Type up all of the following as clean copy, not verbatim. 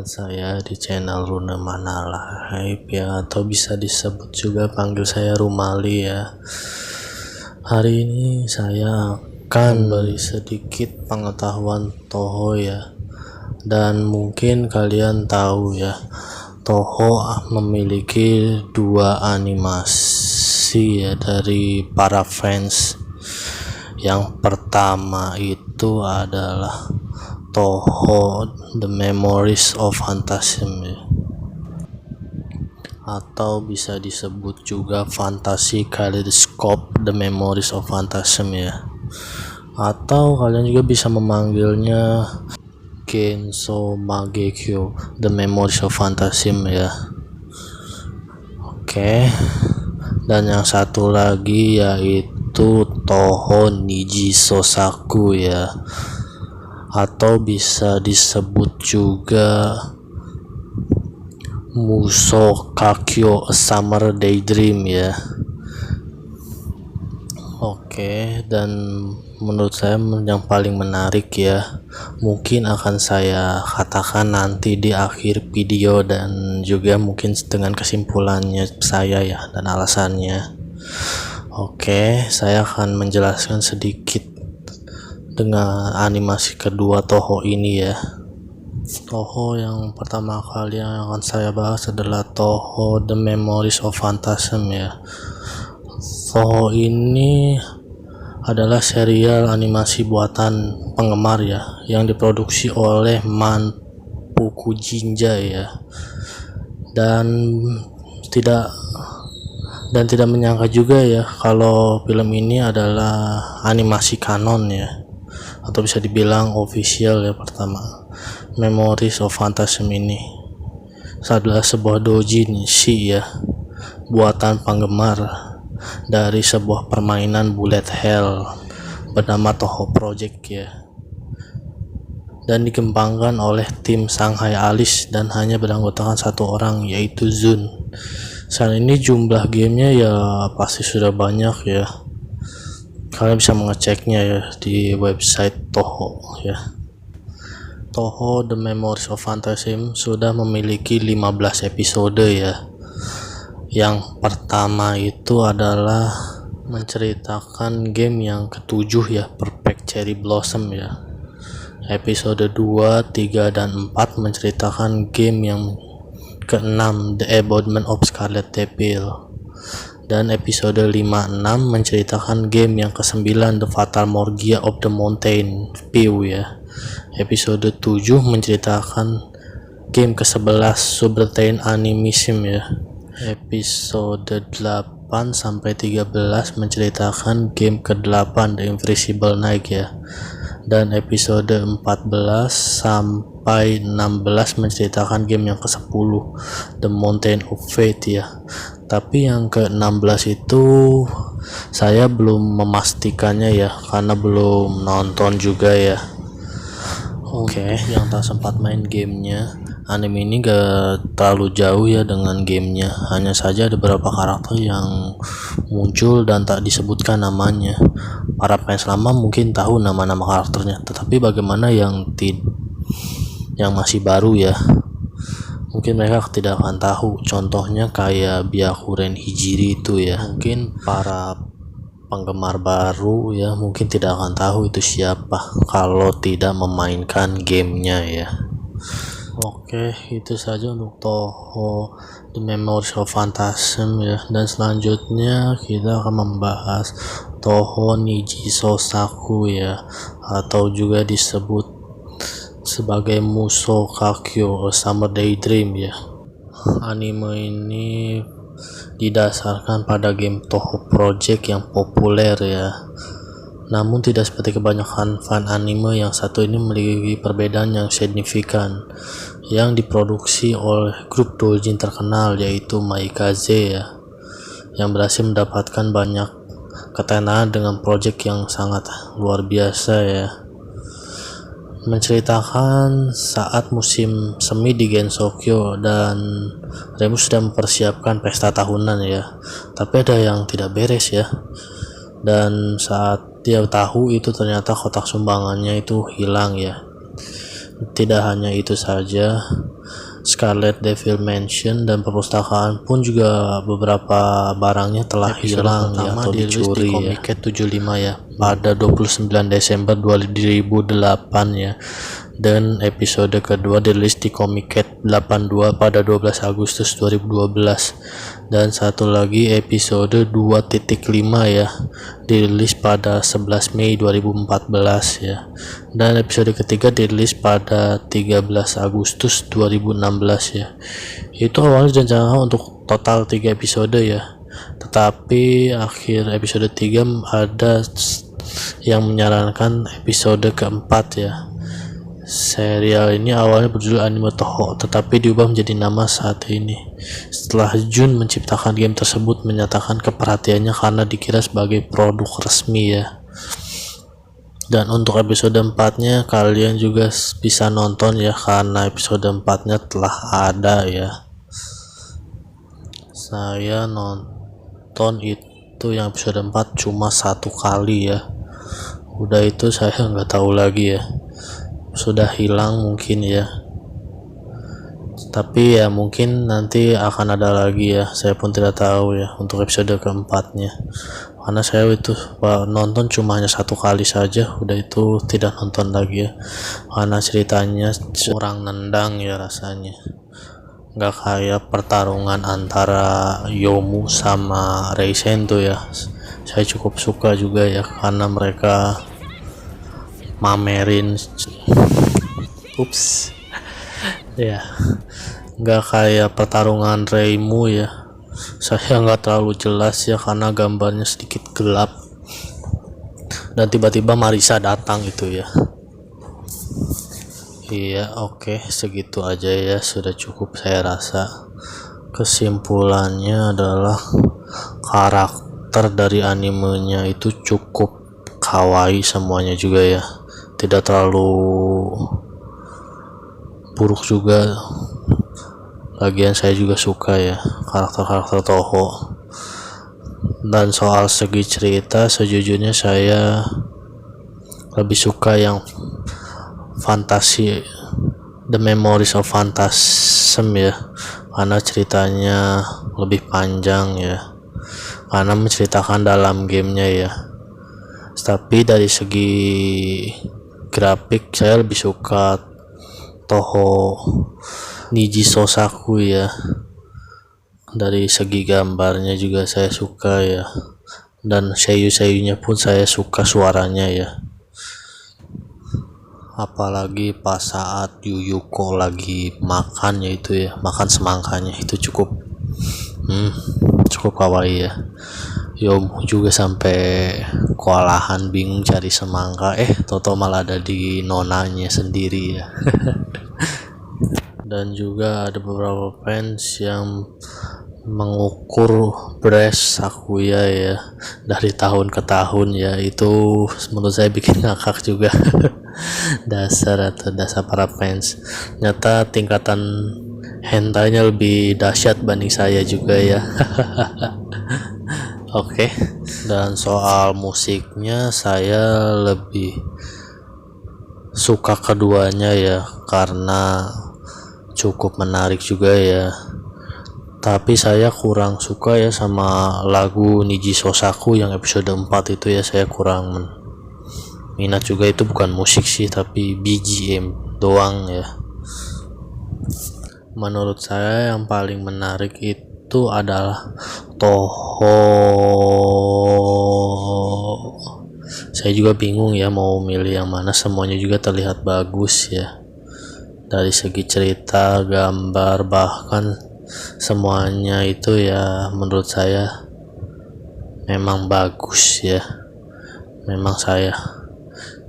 buat saya di channel Runa Manala Hype ya, atau bisa disebut juga panggil saya Rumali ya. Hari ini saya akan beri sedikit pengetahuan Toho ya, dan mungkin kalian tahu ya, Toho memiliki dua animasi ya dari para fans. Yang pertama itu adalah Toho The Memories of Phantasm ya, atau bisa disebut juga Fantasy Kaleidoscope The Memories of Phantasm ya, atau kalian juga bisa memanggilnya Gensho Mangekyo The Memories of Phantasm ya. Oke. Dan yang satu lagi yaitu Toho Niji Sosaku ya, atau bisa disebut juga Musou Kakyo A Summer Daydream ya. Oke, dan menurut saya yang paling menarik ya, mungkin akan saya katakan nanti di akhir video, dan juga mungkin dengan kesimpulannya saya ya dan alasannya. Oke, saya akan menjelaskan sedikit dengan animasi kedua Toho ini ya. Toho yang pertama kali yang akan saya bahas adalah Toho The Memories of Phantasm ya. Toho ini adalah serial animasi buatan penggemar ya, yang diproduksi oleh Manpuku Jinja ya, dan tidak menyangka juga ya kalau film ini adalah animasi kanon ya, atau bisa dibilang official ya. Pertama, Memories of Phantasm ini adalah sebuah doujinshi ya, buatan penggemar dari sebuah permainan bullet hell bernama Toho Project ya, dan dikembangkan oleh tim Shanghai Alice dan hanya beranggotakan satu orang, yaitu Zun. Saat ini jumlah gamenya ya pasti sudah banyak ya, kalian bisa mengeceknya ya di website Toho ya. Toho The Memories of Phantasm sudah memiliki 15 episode ya. Yang pertama itu adalah menceritakan game yang ketujuh ya, Perfect Cherry Blossom ya. Episode 2, 3, dan 4 menceritakan game yang ke-6, The Embodiment of Scarlet Devil. Dan episode 5, 6 menceritakan game yang ke-9, The Phantasmagoria of the Mountain View ya. Episode 7 menceritakan game ke-11, Subterranean Animism ya. Episode 8 sampai 13 menceritakan game ke-8, The Invisible Knight ya. Dan episode 14 sampai 16 menceritakan game yang ke-10, The Mountain of Fate ya. Tapi yang ke-16 itu saya belum memastikannya ya, karena belum nonton juga ya. Oke, yang tak sempat main gamenya, anime ini gak terlalu jauh ya dengan gamenya. Hanya saja ada beberapa karakter yang muncul dan tak disebutkan namanya. Para fans lama mungkin tahu nama-nama karakternya, tetapi bagaimana yang masih baru ya, mungkin mereka tidak akan tahu. Contohnya kayak Byakuren Hijiri itu ya, mungkin para penggemar baru ya mungkin tidak akan tahu itu siapa kalau tidak memainkan gamenya ya. Oke, itu saja untuk Toho The Memories of Phantasm ya, dan selanjutnya kita akan membahas Toho Niji Sosaku ya, atau juga disebut sebagai Musou Kakyo A Summer Daydream ya. Anime ini didasarkan pada game Toho Project yang populer ya. Namun tidak seperti kebanyakan fan anime, yang satu ini memiliki perbedaan yang signifikan, yang diproduksi oleh grup doujin terkenal yaitu Maikaze ya, yang berhasil mendapatkan banyak ketenaran dengan project yang sangat luar biasa ya. Menceritakan saat musim semi di Gensokyo dan Remus sudah mempersiapkan pesta tahunan ya, tapi ada yang tidak beres ya, dan saat dia tahu itu ternyata kotak sumbangannya itu hilang ya. Tidak hanya itu saja, Scarlet Devil Mansion, dan perpustakaan pun juga beberapa barangnya telah hilang ya, atau dicuri di Comiket 75 ya pada 29 Desember 2008 ya. Dan episode kedua dirilis di Comiket 82 pada 12 Agustus 2012, dan satu lagi episode 2.5 ya dirilis pada 11 Mei 2014 ya, dan episode ketiga dirilis pada 13 Agustus 2016 ya. Itu awalnya rencana untuk total 3 episode ya, tetapi akhir episode 3 ada yang menyarankan episode keempat ya. Serial ini awalnya berjudul Anime Toho, tetapi diubah menjadi nama saat ini setelah Jun menciptakan game tersebut menyatakan keperhatiannya karena dikira sebagai produk resmi ya. Dan untuk episode 4-nya kalian juga bisa nonton ya, karena episode 4-nya telah ada ya. Saya nonton itu yang episode 4 cuma 1 kali ya, udah itu saya nggak tahu lagi ya, sudah hilang mungkin ya, tapi ya mungkin nanti akan ada lagi ya, saya pun tidak tahu ya untuk episode keempatnya, karena saya itu nonton cuma hanya 1 kali saja, udah itu tidak nonton lagi ya, karena ceritanya kurang nendang ya, rasanya nggak kayak pertarungan antara Yomu sama Reisen tuh ya. Saya cukup suka juga ya, karena mereka mamerin ya, nggak kayak pertarungan Reimu ya. Saya nggak terlalu jelas ya karena gambarnya sedikit gelap, dan tiba-tiba Marisa datang itu ya. Iya, oke, segitu aja ya, sudah cukup saya rasa. Kesimpulannya adalah karakter dari animenya itu cukup kawaii semuanya juga ya, tidak terlalu buruk juga. Lagian saya juga suka ya karakter-karakter Toho. Dan soal segi cerita, sejujurnya saya lebih suka yang fantasi The Memories of Phantasm ya, karena ceritanya lebih panjang ya, karena menceritakan dalam gamenya ya. Tapi dari segi grafik saya lebih suka Toho Niji Sosaku ya. Dari segi gambarnya juga saya suka ya, dan seiyu-seiyunya pun saya suka suaranya ya. Apalagi pas saat Yuyuko lagi makan ya, itu ya, makan semangkanya itu cukup kawaii ya. Yomu juga sampai kewalahan bingung cari semangka, toto malah ada di nonanya sendiri ya. Dan juga ada beberapa fans yang mengukur breast Sakuya ya dari tahun ke tahun ya, itu menurut saya bikin ngakak juga. dasar para fans, nyata tingkatan hentainya lebih dahsyat banding saya juga ya. Oke. Dan soal musiknya saya lebih suka keduanya ya, karena cukup menarik juga ya. Tapi saya kurang suka ya sama lagu Niji Sosaku yang episode 4 itu ya, saya kurang minat juga. Itu bukan musik sih, tapi BGM doang ya. Menurut saya yang paling menarik itu adalah Toho. Saya juga bingung ya mau milih yang mana, semuanya juga terlihat bagus ya. Dari segi cerita, gambar, bahkan semuanya itu ya menurut saya memang bagus ya. Memang saya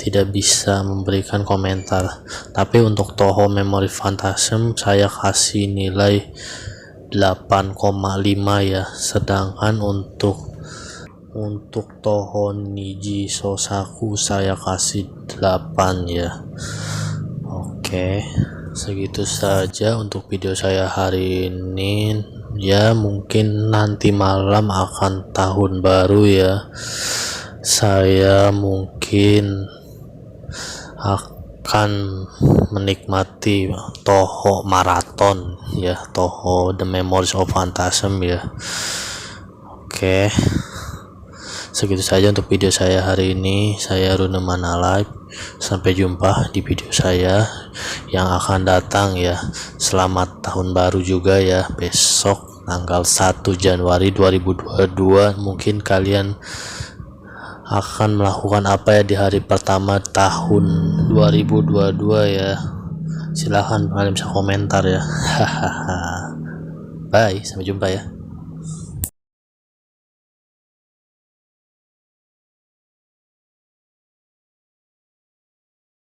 tidak bisa memberikan komentar. Tapi untuk Toho Memory Phantasm saya kasih nilai 8,5 ya. Sedangkan untuk Toho Niji Sosaku saya kasih 8 ya. Oke, segitu saja untuk video saya hari ini ya. Mungkin nanti malam akan tahun baru ya, saya mungkin akan akan menikmati Toho Marathon ya, Toho The Memories of Phantasm ya. Oke, segitu saja untuk video saya hari ini. Saya Rune Manalive. Sampai jumpa di video saya yang akan datang ya. Selamat tahun baru juga ya, besok tanggal 1 Januari 2022. Mungkin kalian akan melakukan apa ya di hari pertama tahun 2022 ya. Silahkan kalian bisa komentar ya. Bye, sampai jumpa ya.